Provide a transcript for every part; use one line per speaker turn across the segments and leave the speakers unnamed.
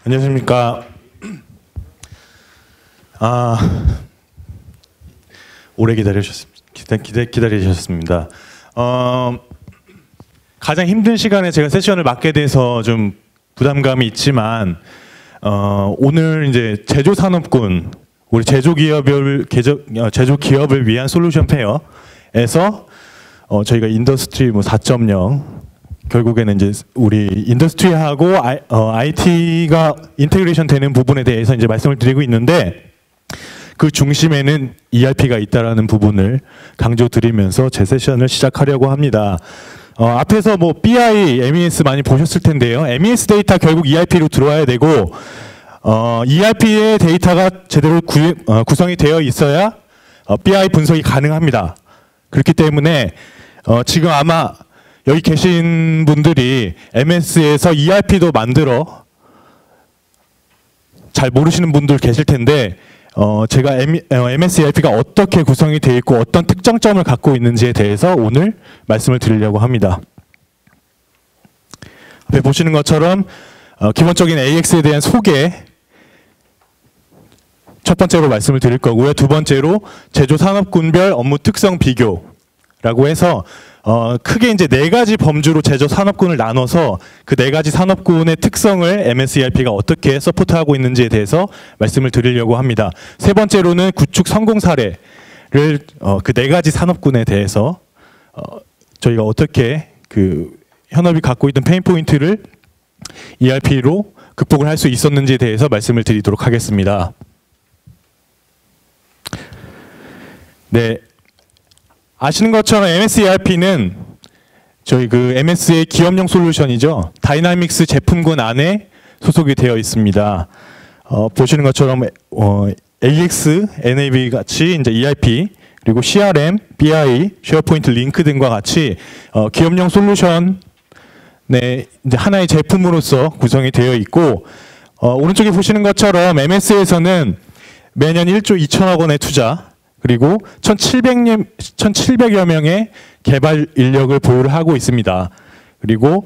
안녕하십니까. 오래 기다리셨습니다. 가장 힘든 시간에 제가 세션을 맡게 돼서 좀 부담감이 있지만 오늘 이제 제조산업군 우리 제조기업을 위한 솔루션 페어에서 저희가 인더스트리 4.0 결국에는 이제 우리 인더스트리하고 IT가 인테그레이션 되는 부분에 대해서 이제 말씀을 드리고 있는데 그 중심에는 ERP가 있다라는 부분을 강조드리면서 제 세션을 시작하려고 합니다. 앞에서 뭐 BI, MES 많이 보셨을 텐데요. MES 데이터 결국 ERP로 들어와야 되고 ERP의 데이터가 제대로 구성이 되어 있어야 BI 분석이 가능합니다. 그렇기 때문에 지금 아마 여기 계신 분들이 MS에서 ERP도 만들어 잘 모르시는 분들 계실 텐데 제가 MS ERP가 어떻게 구성이 되어 있고 어떤 특장점을 갖고 있는지에 대해서 오늘 말씀을 드리려고 합니다. 앞에 보시는 것처럼 기본적인 AX에 대한 소개 첫 번째로 말씀을 드릴 거고요. 두 번째로 제조산업군별 업무 특성 비교라고 해서 크게 이제 4가지 범주로 제조 산업군을 나눠서 그 4가지 산업군의 특성을 MS ERP가 어떻게 서포트하고 있는지에 대해서 말씀을 드리려고 합니다. 세 번째로는 구축 성공 사례를 그 4가지 산업군에 대해서 저희가 어떻게 그 현업이 갖고 있던 페인 포인트를 ERP로 극복을 할 수 있었는지에 대해서 말씀을 드리도록 하겠습니다. 네. 아시는 것처럼 MS ERP는 저희 그 MS의 기업용 솔루션이죠. 다이나믹스 제품군 안에 소속이 되어 있습니다. 보시는 것처럼 AX, NAV 같이 이제 ERP 그리고 CRM, BI, 쉐어포인트 링크 등과 같이 기업용 솔루션의 이제 하나의 제품으로서 구성이 되어 있고 오른쪽에 보시는 것처럼 MS에서는 매년 1조 2천억 원의 투자 그리고 1,700여 명의 개발 인력을 보유를 하고 있습니다. 그리고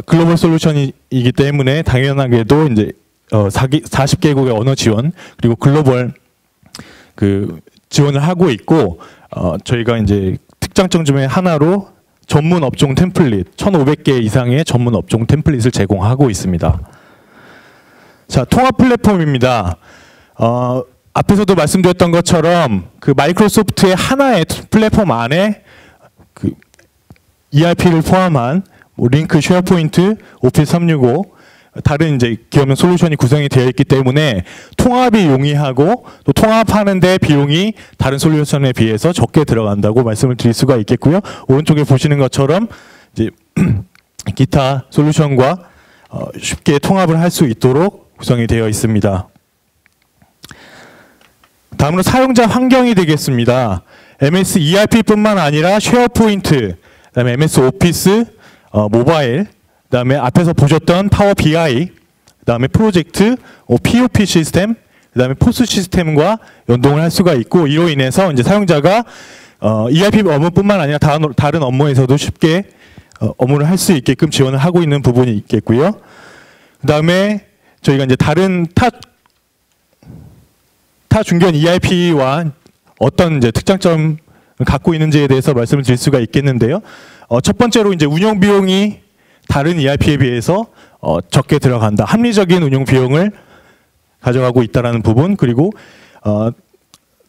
글로벌 솔루션이기 때문에 당연하게도 이제 40개국의 언어 지원 그리고 글로벌 그 지원을 하고 있고 저희가 이제 특장점 중에 하나로 전문 업종 템플릿 1,500개 이상의 전문 업종 템플릿을 제공하고 있습니다. 자, 통합 플랫폼입니다. 앞에서도 말씀드렸던 것처럼 그 마이크로소프트의 하나의 플랫폼 안에 그 ERP를 포함한 뭐 링크, 쉐어포인트, 오피스 365 다른 이제 기업용 솔루션이 구성이 되어 있기 때문에 통합이 용이하고 또 통합하는데 비용이 다른 솔루션에 비해서 적게 들어간다고 말씀을 드릴 수가 있겠고요. 오른쪽에 보시는 것처럼 이제 기타 솔루션과 쉽게 통합을 할 수 있도록 구성이 되어 있습니다. 다음으로 사용자 환경이 되겠습니다. MS ERP뿐만 아니라 쉐어포인트, 그다음에 MS 오피스, 모바일, 그다음에 앞에서 보셨던 파워 BI, 그다음에 프로젝트, POP 시스템, 그다음에 포스 시스템과 연동을 할 수가 있고 이로 인해서 이제 사용자가 ERP 업무뿐만 아니라 다른 업무에서도 쉽게 업무를 할 수 있게끔 지원을 하고 있는 부분이 있겠고요. 그다음에 저희가 이제 다른 타 중견 ERP와 어떤 이제 특장점을 갖고 있는지에 대해서 말씀을 드릴 수가 있겠는데요. 첫 번째로 이제 운영 비용이 다른 ERP에 비해서 적게 들어간다. 합리적인 운영 비용을 가져가고 있다라는 부분. 그리고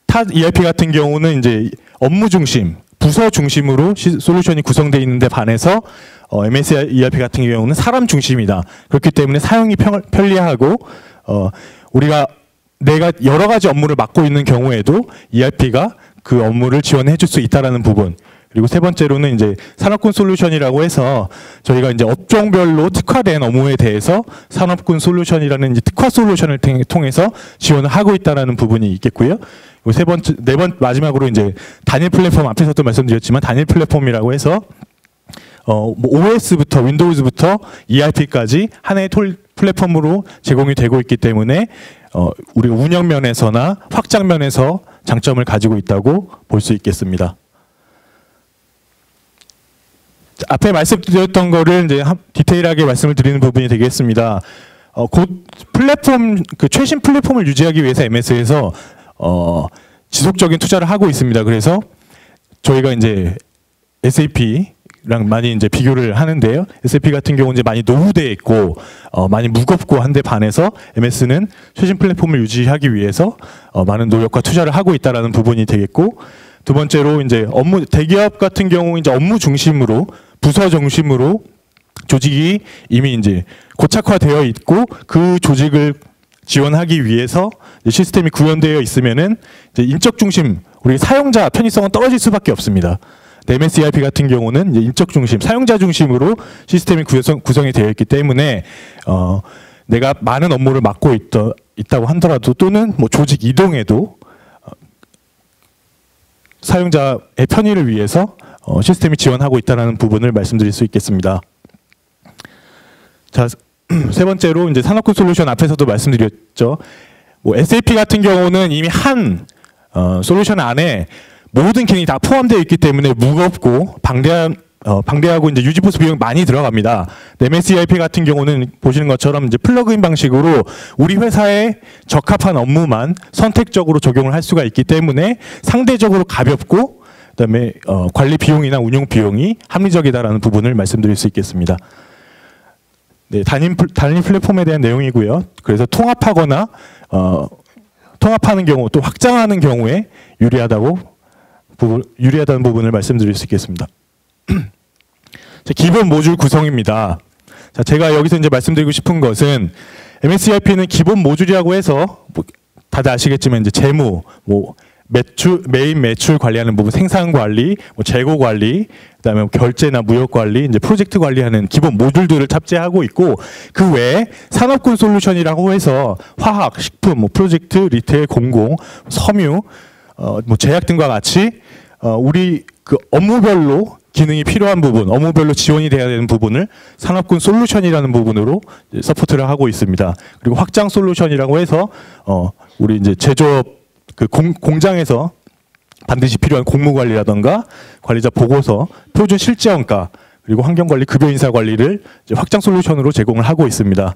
타 ERP 같은 경우는 이제 업무 중심, 부서 중심으로 솔루션이 구성되어 있는데 반해서 MS ERP 같은 경우는 사람 중심이다. 그렇기 때문에 사용이 편리하고 내가 여러 가지 업무를 맡고 있는 경우에도 ERP가 그 업무를 지원해 줄 수 있다라는 부분. 그리고 세 번째로는 이제 산업군 솔루션이라고 해서 저희가 이제 업종별로 특화된 업무에 대해서 산업군 솔루션이라는 이제 특화 솔루션을 통해서 지원을 하고 있다라는 부분이 있겠고요. 그리고 마지막으로 이제 단일 플랫폼 앞에서도 말씀드렸지만 단일 플랫폼이라고 해서 뭐 OS부터 윈도우즈부터 ERP까지 하나의 플랫폼으로 제공이 되고 있기 때문에 우리 운영 면에서나 확장 면에서 장점을 가지고 있다고 볼 수 있겠습니다. 앞에 말씀드렸던 거를 이제 디테일하게 말씀을 드리는 부분이 되겠습니다. 곧 플랫폼 그 최신 플랫폼을 유지하기 위해서 MS에서 지속적인 투자를 하고 있습니다. 그래서 저희가 이제 SAP랑 많이 이제 비교를 하는데요. SAP 같은 경우는 이제 많이 노후되어 있고 많이 무겁고 한데 반해서 MS는 최신 플랫폼을 유지하기 위해서 많은 노력과 투자를 하고 있다라는 부분이 되겠고, 두 번째로 이제 업무 대기업 같은 경우 이제 업무 중심으로 부서 중심으로 조직이 이미 이제 고착화되어 있고 그 조직을 지원하기 위해서 시스템이 구현되어 있으면은 이제 인적 중심, 우리 사용자 편의성은 떨어질 수밖에 없습니다. MSERP 같은 경우는 이제 인적 중심, 사용자 중심으로 시스템이 구성이 되어 있기 때문에 내가 많은 업무를 맡고 있다고 하더라도 또는 뭐 조직 이동에도 사용자의 편의를 위해서 시스템이 지원하고 있다는 부분을 말씀드릴 수 있겠습니다. 자, 세 번째로 이제 산업군 솔루션 앞에서도 말씀드렸죠. 뭐 SAP 같은 경우는 이미 한 솔루션 안에 모든 기능이 다 포함되어 있기 때문에 무겁고 방대하고 이제 유지 보수 비용이 많이 들어갑니다. MSERP 같은 경우는 보시는 것처럼 이제 플러그인 방식으로 우리 회사에 적합한 업무만 선택적으로 적용을 할 수가 있기 때문에 상대적으로 가볍고 그다음에 관리 비용이나 운용 비용이 합리적이다라는 부분을 말씀드릴 수 있겠습니다. 네, 단일 플랫폼에 대한 내용이고요. 그래서 통합하거나 통합하는 경우 또 확장하는 경우에 유리하다는 부분을 말씀드릴 수 있겠습니다. 기본 모듈 구성입니다. 자, 제가 여기서 이제 말씀드리고 싶은 것은 MSERP는 기본 모듈이라고 해서 뭐 다들 아시겠지만 이제 재무, 뭐 메인 매출 관리하는 부분, 생산 관리, 뭐 재고 관리, 그다음에 결제나 무역 관리, 이제 프로젝트 관리하는 기본 모듈들을 탑재하고 있고, 그 외에 산업군 솔루션이라고 해서 화학, 식품, 뭐 프로젝트, 리테일, 공공, 섬유, 뭐 제약 등과 같이 우리 그 업무별로 기능이 필요한 부분, 업무별로 지원이 돼야 되는 부분을 산업군 솔루션이라는 부분으로 서포트를 하고 있습니다. 그리고 확장 솔루션이라고 해서 우리 이제 제조업 그 공장에서 반드시 필요한 공무 관리라던가 관리자 보고서, 표준 실제원가, 그리고 환경관리, 급여 인사 관리를 이제 확장 솔루션으로 제공을 하고 있습니다.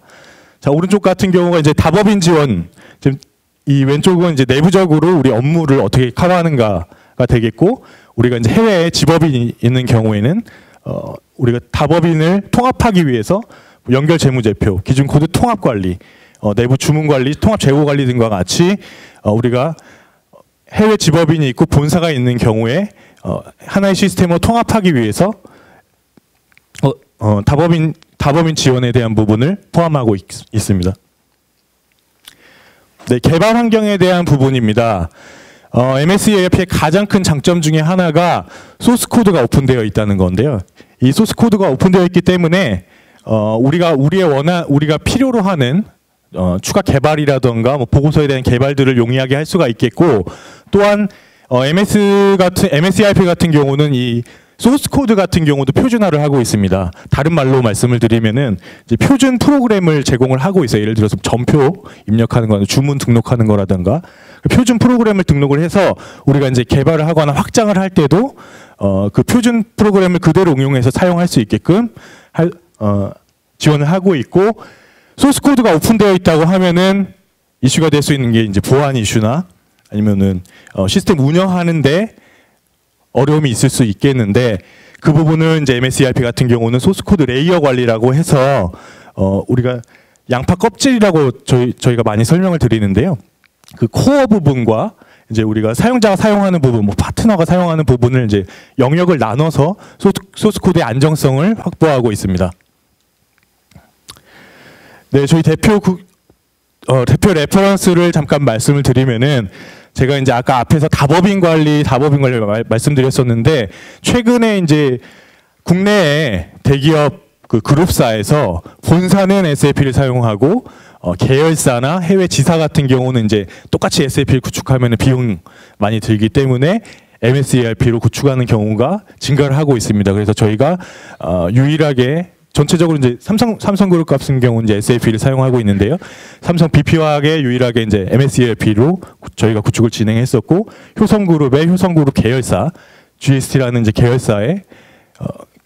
자, 오른쪽 같은 경우가 이제 답업인 지원, 지금 이 왼쪽은 이제 내부적으로 우리 업무를 어떻게 커버하는가가 되겠고, 우리가 이제 해외에 집업인이 있는 경우에는 우리가 답업인을 통합하기 위해서 연결 재무제표, 기준코드 통합 관리, 내부 주문 관리, 통합 재고 관리 등과 같이 우리가 해외 집업인이 있고 본사가 있는 경우에 하나의 시스템으로 통합하기 위해서 답업인 지원에 대한 부분을 포함하고 있습니다. 네, 개발 환경에 대한 부분입니다. MSERP의 가장 큰 장점 중에 하나가 소스 코드가 오픈되어 있다는 건데요. 이 소스 코드가 오픈되어 있기 때문에 우리가 필요로 하는 추가 개발이라던가 뭐 보고서에 대한 개발들을 용이하게 할 수가 있겠고, 또한 MSERP 같은 경우는 이 소스 코드 같은 경우도 표준화를 하고 있습니다. 다른 말로 말씀을 드리면은 이제 표준 프로그램을 제공을 하고 있어요. 예를 들어서 점표 입력하는 거나 주문 등록하는 거라든가 표준 프로그램을 등록을 해서 우리가 이제 개발을 하거나 확장을 할 때도 그 표준 프로그램을 그대로 응용해서 사용할 수 있게끔 지원을 하고 있고, 소스 코드가 오픈되어 있다고 하면은 이슈가 될 수 있는 게 이제 보안 이슈나 아니면은 시스템 운영하는데 어려움이 있을 수 있겠는데, 그 부분은 이제 MSERP 같은 경우는 소스 코드 레이어 관리라고 해서 우리가 양파 껍질이라고 저희가 많이 설명을 드리는데요. 그 코어 부분과 이제 우리가 사용자가 사용하는 부분, 뭐 파트너가 사용하는 부분을 이제 영역을 나눠서 소스 코드의 안정성을 확보하고 있습니다. 네, 저희 대표 레퍼런스를 잠깐 말씀을 드리면은, 제가 이제 아까 앞에서 답업인 관리 말씀드렸었는데, 최근에 이제 국내에 대기업 그 그룹사에서 본사는 SAP를 사용하고 계열사나 해외 지사 같은 경우는 이제 똑같이 SAP를 구축하면 비용 많이 들기 때문에 MSERP로 구축하는 경우가 증가를 하고 있습니다. 그래서 저희가 유일하게 전체적으로 이제 삼성그룹 같은 경우는 이제 SAP를 사용하고 있는데요. 삼성 BP화학에 유일하게 이제 MSERP로 저희가 구축을 진행했었고, 효성그룹 계열사 GST라는 이제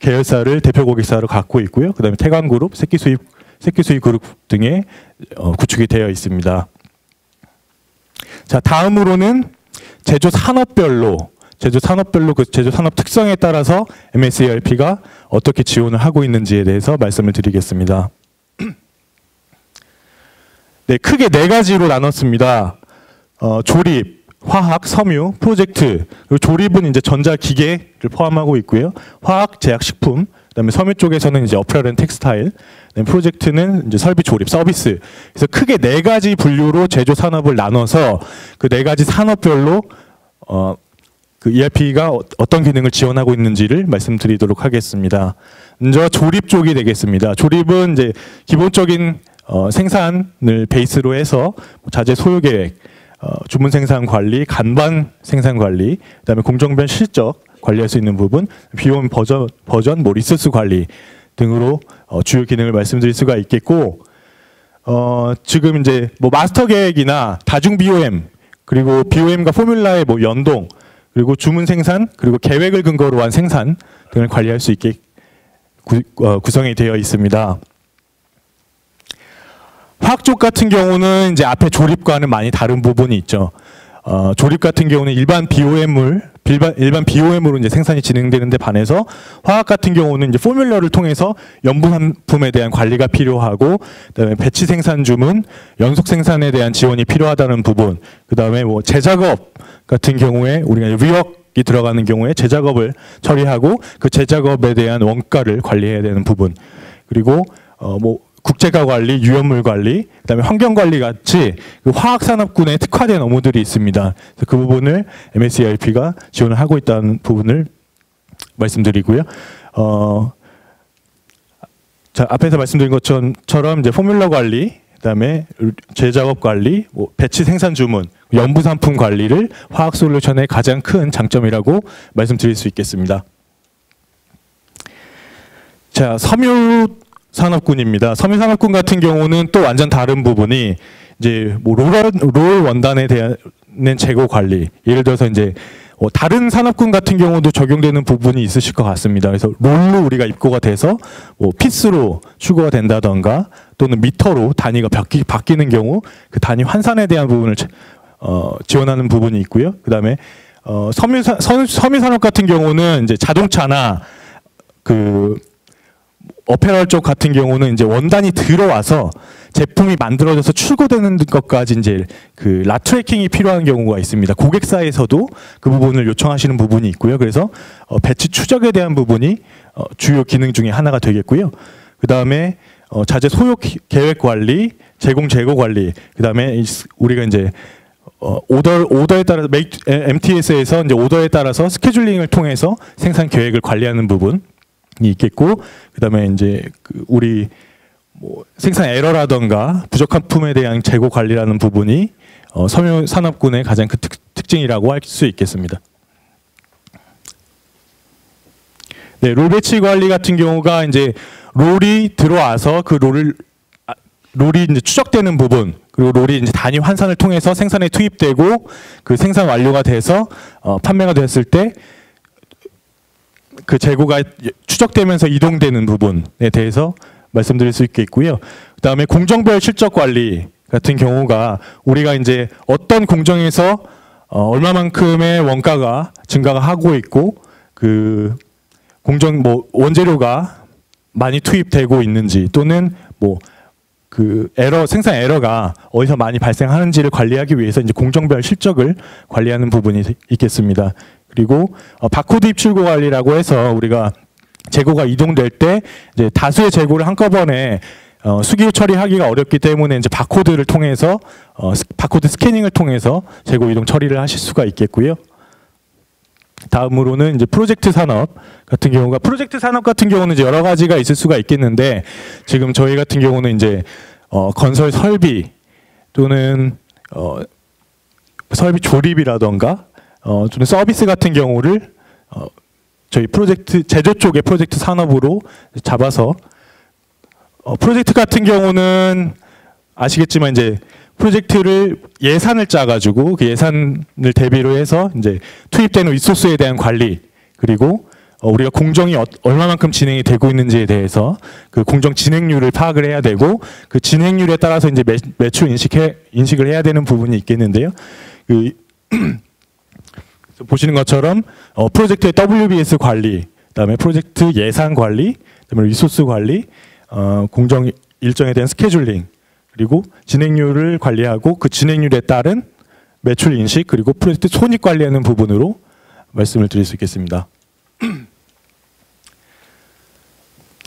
계열사를 대표 고객사로 갖고 있고요. 그다음에 태광그룹 새끼 수입 새끼수익 그룹 등에 구축이 되어 있습니다. 자, 다음으로는 제조 산업별로 그 제조 산업 특성에 따라서 MSERP가 어떻게 지원을 하고 있는지에 대해서 말씀을 드리겠습니다. 네, 크게 네 가지로 나눴습니다. 조립, 화학, 섬유, 프로젝트. 그리고 조립은 이제 전자기계를 포함하고 있고요. 화학, 제약, 식품. 그다음에 섬유 쪽에서는 이제 어퍼럴 앤 텍스타일. 프로젝트는 이제 설비, 조립, 서비스. 그래서 크게 네 가지 분류로 제조 산업을 나눠서 그 네 가지 산업별로 그 ERP가 어떤 기능을 지원하고 있는지를 말씀드리도록 하겠습니다. 먼저 조립 쪽이 되겠습니다. 조립은 이제 기본적인 생산을 베이스로 해서 자재 소요 계획, 주문 생산 관리, 간반 생산 관리, 그다음에 공정변 실적 관리할 수 있는 부분, 비용 버전, 뭐 리소스 관리 등으로 주요 기능을 말씀드릴 수가 있겠고, 지금 이제 뭐 마스터 계획이나 다중 BOM, 그리고 BOM과 포뮬라의 뭐 연동, 그리고 주문 생산, 그리고 계획을 근거로 한 생산 등을 관리할 수 있게 구성이 되어 있습니다. 화학 쪽 같은 경우는 이제 앞에 조립과는 많이 다른 부분이 있죠. 조립 같은 경우는 일반 BOM으로 이제 생산이 진행되는데 반해서 화학 같은 경우는 이제 포뮬러를 통해서 연부상품에 대한 관리가 필요하고, 그다음에 배치 생산 주문, 연속 생산에 대한 지원이 필요하다는 부분, 그다음에 뭐 제작업 같은 경우에 우리가 리웍이 들어가는 경우에 제작업을 처리하고 그 제작업에 대한 원가를 관리해야 되는 부분, 그리고 뭐 국제가 관리, 유연물 관리, 그다음에 환경 관리 같이 그 화학 산업군에 특화된 업무들이 있습니다. 그래서 그 부분을 MSERP가 지원을 하고 있다는 부분을 말씀드리고요. 자, 앞에서 말씀드린 것처럼 이제 포뮬러 관리, 그다음에 제작업 관리, 뭐 배치 생산 주문, 연부 상품 관리를 화학 솔루션의 가장 큰 장점이라고 말씀드릴 수 있겠습니다. 자, 섬유 산업군입니다. 섬유 산업군 같은 경우는 또 완전 다른 부분이 이제 뭐 롤 원단에 대한 재고 관리, 예를 들어서 이제 다른 산업군 같은 경우도 적용되는 부분이 있으실 것 같습니다. 그래서 롤로 우리가 입고가 돼서 뭐 피스로 추구가 된다던가 또는 미터로 단위가 바뀌는 경우 그 단위 환산에 대한 부분을 지원하는 부분이 있고요. 그다음에 섬유 산업 같은 경우는 이제 자동차나 그 어페럴 쪽 같은 경우는 이제 원단이 들어와서 제품이 만들어져서 출고되는 것까지 이제 그 라 트래킹이 필요한 경우가 있습니다. 고객사에서도 그 부분을 요청하시는 부분이 있고요. 그래서 배치 추적에 대한 부분이 주요 기능 중에 하나가 되겠고요. 그 다음에 자재 소요 계획 관리, 제공 재고 관리, 그 다음에 우리가 이제 오더에 따라서 MTS에서 이제 오더에 따라서 스케줄링을 통해서 생산 계획을 관리하는 부분. 있겠고, 그다음에 이제 우리 뭐 생산 에러라던가 부족한 품에 대한 재고 관리라는 부분이 섬유 산업군의 가장 큰 특징이라고 할 수 있겠습니다. 네, 롤 배치 관리 같은 경우가 이제 롤이 들어와서 그 롤이 이제 추적되는 부분, 그리고 롤이 이제 단위 환산을 통해서 생산에 투입되고 그 생산 완료가 돼서 판매가 됐을 때 그 재고가 추적되면서 이동되는 부분에 대해서 말씀드릴 수 있겠고요. 그다음에 공정별 실적 관리 같은 경우가 우리가 이제 어떤 공정에서 얼마만큼의 원가가 증가가 하고 있고 그 공정 뭐 원재료가 많이 투입되고 있는지 또는 뭐 그 생산 에러가 어디서 많이 발생하는지를 관리하기 위해서 이제 공정별 실적을 관리하는 부분이 있겠습니다. 그리고 바코드 입출고 관리라고 해서 우리가 재고가 이동될 때 이제 다수의 재고를 한꺼번에 수기 처리하기가 어렵기 때문에 이제 바코드를 통해서 바코드 스캐닝을 통해서 재고 이동 처리를 하실 수가 있겠고요. 다음으로는 이제 프로젝트 산업 같은 경우는 이제 여러 가지가 있을 수가 있겠는데 지금 저희 같은 경우는 이제 건설 설비 또는 설비 조립이라던가 또는 서비스 같은 경우를 저희 프로젝트 제조 쪽의 프로젝트 산업으로 잡아서 프로젝트 같은 경우는 아시겠지만 이제 프로젝트를 예산을 짜가지고 그 예산을 대비로 해서 이제 투입되는 리소스에 대한 관리 그리고 우리가 공정이 얼마만큼 진행이 되고 있는지에 대해서 그 공정 진행률을 파악을 해야 되고 그 진행률에 따라서 이제 매출 인식을 해야 되는 부분이 있겠는데요. 그 보시는 것처럼 프로젝트의 WBS 관리, 그다음에 프로젝트 예산 관리, 그다음에 리소스 관리, 공정 일정에 대한 스케줄링, 그리고 진행률을 관리하고 그 진행률에 따른 매출 인식, 그리고 프로젝트 손익 관리하는 부분으로 말씀을 드릴 수 있겠습니다.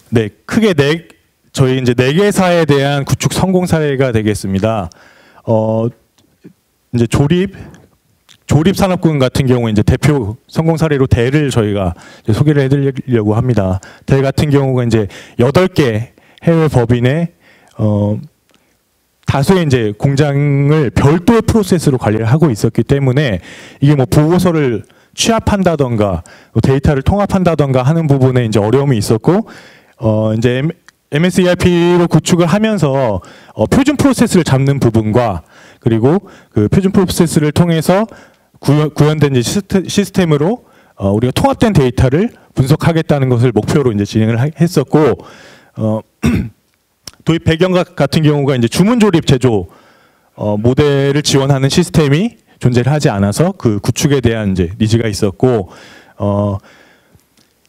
네, 크게 저희 이제 4개사에 대한 구축 성공 사례가 되겠습니다. 이제 조립 산업군 같은 경우 이제 대표 성공 사례로 델을 저희가 이제 소개를 해드리려고 합니다. 델 같은 경우가 이제 8개 해외 법인의 다수의 이제 공장을 별도의 프로세스로 관리를 하고 있었기 때문에 이게 뭐 보고서를 취합한다던가 데이터를 통합한다던가 하는 부분에 이제 어려움이 있었고, 이제 MS ERP로 구축을 하면서 표준 프로세스를 잡는 부분과, 그리고 그 표준 프로세스를 통해서 구현된 이제 시스템으로 우리가 통합된 데이터를 분석하겠다는 것을 목표로 이제 진행을 했었고, 도입 배경 같은 경우가 이제 주문 조립 제조 모델을 지원하는 시스템이 존재를 하지 않아서 그 구축에 대한 이제 니즈가 있었고,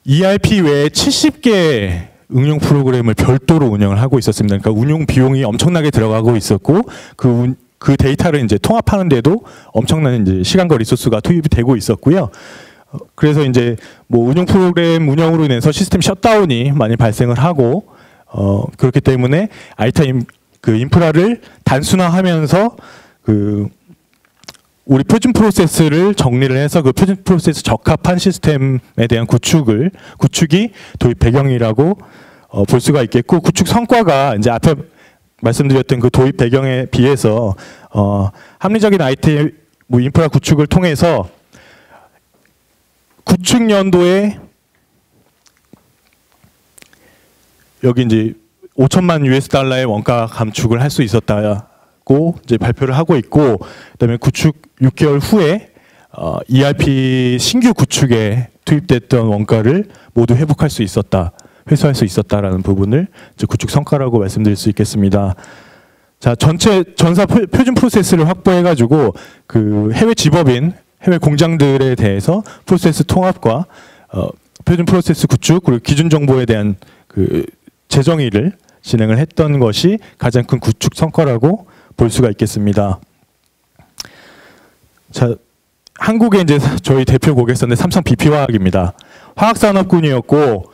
ERP 외에 70개 응용 프로그램을 별도로 운영을 하고 있었습니다. 그러니까 운용 비용이 엄청나게 들어가고 있었고, 그 데이터를 이제 통합하는데도 엄청난 이제 시간과 리소스가 투입이 되고 있었고요. 그래서 이제 뭐 운용 프로그램 운영으로 인해서 시스템 셧다운이 많이 발생을 하고, 그렇기 때문에 그 인프라를 단순화하면서 우리 표준 프로세스를 정리를 해서 그 표준 프로세스 적합한 시스템에 대한 구축이 도입 배경이라고 볼 수가 있겠고, 구축 성과가 이제 앞에 말씀드렸던 그 도입 배경에 비해서 합리적인 IT 인프라 구축을 통해서 구축 연도에 여기 이제 5천만 US 달러의 원가 감축을 할 수 있었다고 이제 발표를 하고 있고, 그다음에 구축 6개월 후에 ERP 신규 구축에 투입됐던 원가를 모두 회복할 수 있었다, 회수할 수 있었다라는 부분을 이제 구축 성과라고 말씀드릴 수 있겠습니다. 자, 전사 표준 프로세스를 확보해가지고 그 해외 지법인, 해외 공장들에 대해서 프로세스 통합과 표준 프로세스 구축, 그리고 기준 정보에 대한 그 재정의를 진행을 했던 것이 가장 큰 구축 성과라고 볼 수가 있겠습니다. 자, 한국의 이제 저희 대표 고객사인데 삼성 BP화학입니다. 화학산업군이었고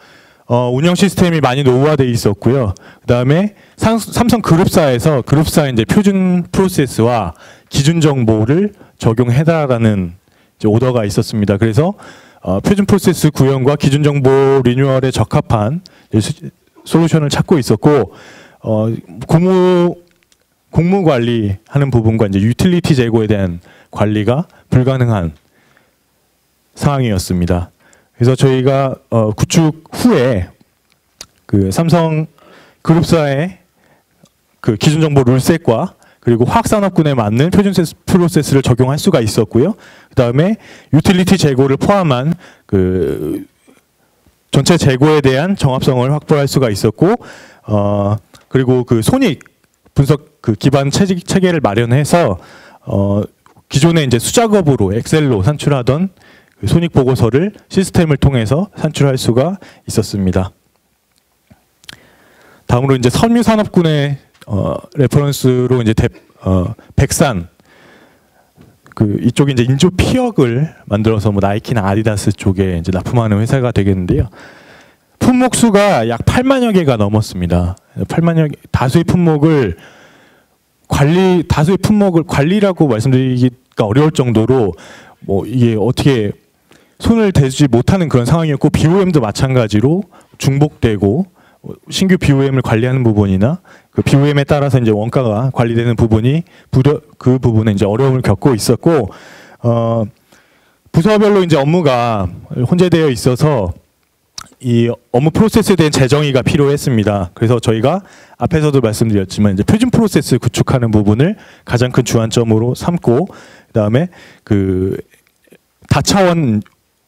운영 시스템이 많이 노후화되어 있었고요. 그다음에 삼성 그룹사에서 그룹사의 이제 표준 프로세스와 기준 정보를 적용해달라는 이제 오더가 있었습니다. 그래서 표준 프로세스 구현과 기준 정보 리뉴얼에 적합한 솔루션을 찾고 있었고, 공무 관리하는 부분과 이제 유틸리티 재고에 대한 관리가 불가능한 상황이었습니다. 그래서 저희가 구축 후에 그 삼성 그룹사의 그 기준 정보 룰셋과 그리고 화학산업군에 맞는 표준 프로세스를 적용할 수가 있었고요. 그다음에 유틸리티 재고를 포함한 그 전체 재고에 대한 정합성을 확보할 수가 있었고, 그리고 그 손익 분석 그 기반 체계를 마련해서 기존에 이제 수작업으로 엑셀로 산출하던 그 손익 보고서를 시스템을 통해서 산출할 수가 있었습니다. 다음으로 이제 섬유산업군의 레퍼런스로 이제 백산 이쪽에 이제 인조 피혁을 만들어서 뭐 나이키나 아디다스 쪽에 이제 납품하는 회사가 되겠는데요. 품목 수가 약 8만여 개가 넘었습니다. 8만여 개, 다수의 품목을 관리라고 말씀드리기가 어려울 정도로 뭐 이게 어떻게 손을 대지 못하는 그런 상황이었고, BOM도 마찬가지로 중복되고 신규 BOM을 관리하는 부분이나 그 BOM에 따라서 이제 원가가 관리되는 부분이 그 부분에 이제 어려움을 겪고 있었고, 부서별로 이제 업무가 혼재되어 있어서 이 업무 프로세스에 대한 재정의가 필요했습니다. 그래서 저희가 앞에서도 말씀드렸지만 이제 표준 프로세스 구축하는 부분을 가장 큰 주안점으로 삼고, 그다음에 그 다차원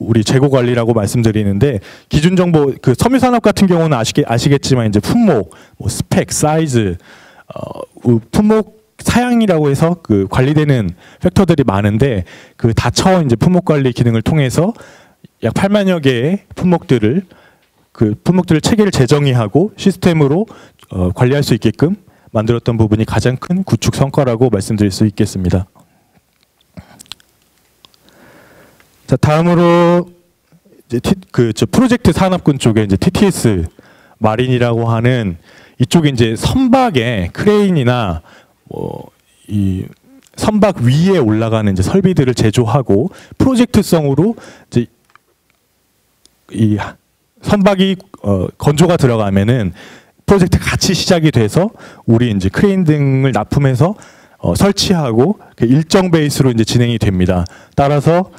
우리 재고 관리라고 말씀드리는데 기준 정보 그 섬유 산업 같은 경우는 아시겠지만 이제 품목, 뭐 스펙, 사이즈, 품목 사양이라고 해서 그 관리되는 팩터들이 많은데 그 다처 이제 품목 관리 기능을 통해서 약 8만여 개의 품목들을 체계를 재정의하고 시스템으로 관리할 수 있게끔 만들었던 부분이 가장 큰 구축 성과라고 말씀드릴 수 있겠습니다. 자, 다음으로 이제 프로젝트 산업군 쪽에 이제 TTS 마린이라고 하는 이쪽에 이제 선박에 크레인이나 이 선박 위에 올라가는 이제 설비들을 제조하고 프로젝트성으로 이제 이 선박이 건조가 들어가면은 프로젝트 같이 시작이 돼서 우리 이제 크레인 등을 납품해서 설치하고 일정 베이스로 이제 진행이 됩니다. 따라서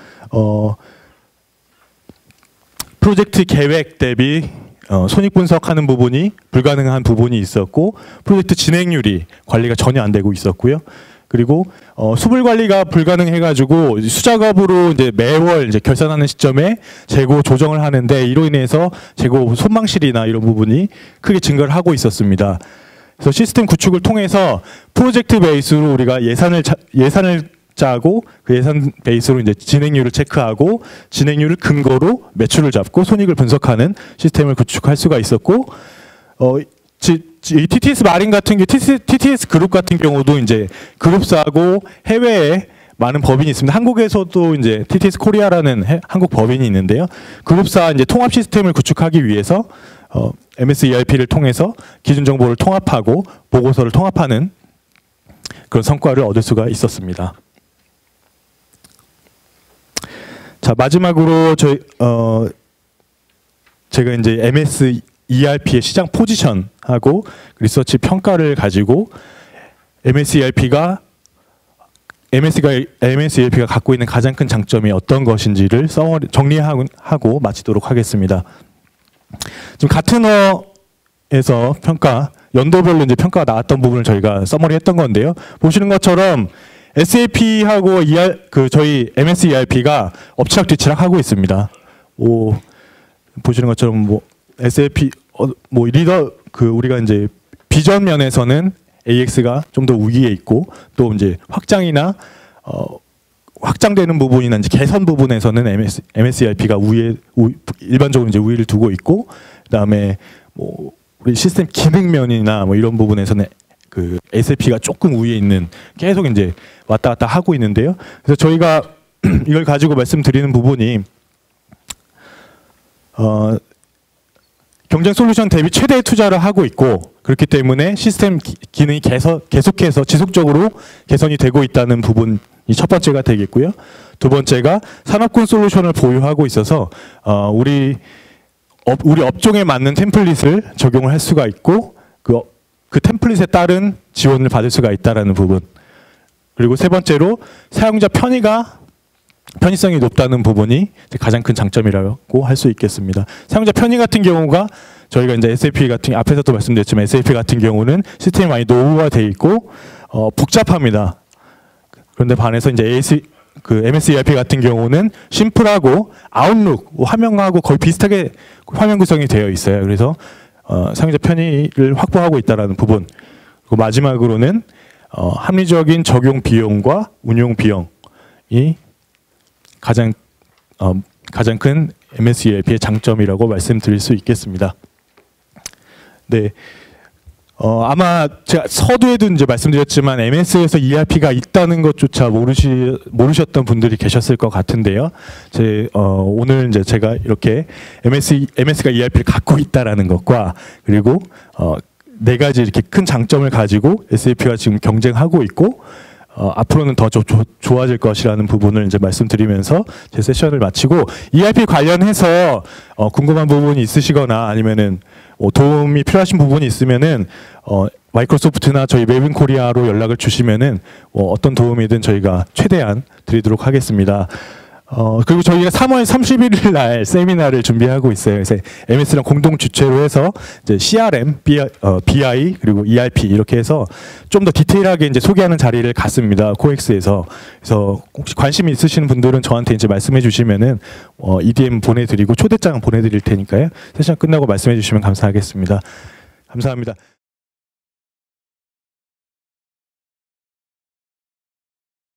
프로젝트 계획 대비 손익 분석하는 부분이 불가능한 부분이 있었고 프로젝트 진행률이 관리가 전혀 안 되고 있었고요. 그리고 수불 관리가 불가능해가지고 수작업으로 이제 매월 이제 결산하는 시점에 재고 조정을 하는데 이로 인해서 재고 손망실이나 이런 부분이 크게 증가를 하고 있었습니다. 그래서 시스템 구축을 통해서 프로젝트 베이스로 우리가 예산을 짜고 그 예산 베이스로 이제 진행률을 체크하고 진행률을 근거로 매출을 잡고 손익을 분석하는 시스템을 구축할 수가 있었고 이 TTS 마린 같은 경우 TTS 그룹 같은 경우도 이제 그룹사고 해외에 많은 법인이 있습니다. 한국에서도 이제 TTS 코리아라는 한국 법인이 있는데요. 그룹사 이제 통합 시스템을 구축하기 위해서 MS ERP를 통해서 기준 정보를 통합하고 보고서를 통합하는 그런 성과를 얻을 수가 있었습니다. 자, 마지막으로 제가 이제 MS ERP의 시장 포지션하고 리서치 평가를 가지고 MS ERP가 갖고 있는 가장 큰 장점이 어떤 것인지를 정리하고 마치도록 하겠습니다. 지금 같은 어에서 연도별로 이제 평가가 나왔던 부분을 저희가 서머리했던 건데요. 보시는 것처럼 SAP하고 저희 MS ERP가 엎치락 뒤치락 하고 있습니다. 보시는 것처럼 SAP 리더 우리가 이제 비전 면에서는 AX가 좀 더 우위에 있고 또 이제 확장되는 부분이나 이제 개선 부분에서는 MS ERP가 일반적으로 이제 우위를 두고 있고 그다음에 우리 시스템 기능 면이나 이런 부분에서는 그 SAP가 조금 우위에 있는 계속 이제 왔다 갔다 하고 있는데요. 그래서 저희가 이걸 가지고 말씀드리는 부분이 경쟁 솔루션 대비 최대의 투자를 하고 있고 그렇기 때문에 시스템 기능이 계속해서 지속적으로 개선이 되고 있다는 부분이 첫 번째가 되겠고요. 두 번째가 산업군 솔루션을 보유하고 있어서 우리 업종에 맞는 템플릿을 적용을 할 수가 있고 그 템플릿에 따른 지원을 받을 수가 있다는 부분. 그리고 세 번째로 사용자 편의성이 높다는 부분이 가장 큰 장점이라고 할 수 있겠습니다. 사용자 편의 같은 경우가 저희가 이제 SAP 앞에서도 말씀드렸지만 SAP 같은 경우는 시스템이 많이 노후화되어 있고 복잡합니다. 그런데 반해서 이제 MS ERP 같은 경우는 심플하고 아웃룩 화면하고 거의 비슷하게 화면 구성이 되어 있어요. 그래서 사용자 편의를 확보하고 있다는 부분. 그리고 마지막으로는 합리적인 적용 비용과 운용 비용이 가장 큰 MS ERP의 장점이라고 말씀드릴 수 있겠습니다. 네, 아마 제가 서두에도 이제 말씀드렸지만 MS에서 ERP가 있다는 것조차 모르셨던 분들이 계셨을 것 같은데요. 오늘 이제 제가 이렇게 MS가 ERP를 갖고 있다라는 것과 그리고 네 가지 이렇게 큰 장점을 가지고 SAP가 지금 경쟁하고 있고 앞으로는 더 좋아질 것이라는 부분을 이제 말씀드리면서 제 세션을 마치고 ERP 관련해서 궁금한 부분이 있으시거나 아니면은 도움이 필요하신 부분이 있으면은 마이크로소프트나 저희 웨빙 코리아로 연락을 주시면은 어떤 도움이든 저희가 최대한 드리도록 하겠습니다. 그리고 저희가 3월 31일 날 세미나를 준비하고 있어요. 그래서 MS랑 공동 주최로 해서 이제 CRM, BI 그리고 ERP 이렇게 해서 좀 더 디테일하게 이제 소개하는 자리를 갖습니다. 코엑스에서. 그래서 혹시 관심 있으신 분들은 저한테 이제 말씀해 주시면은 EDM 보내드리고 초대장 보내드릴 테니까요. 세션 끝나고 말씀해 주시면 감사하겠습니다. 감사합니다.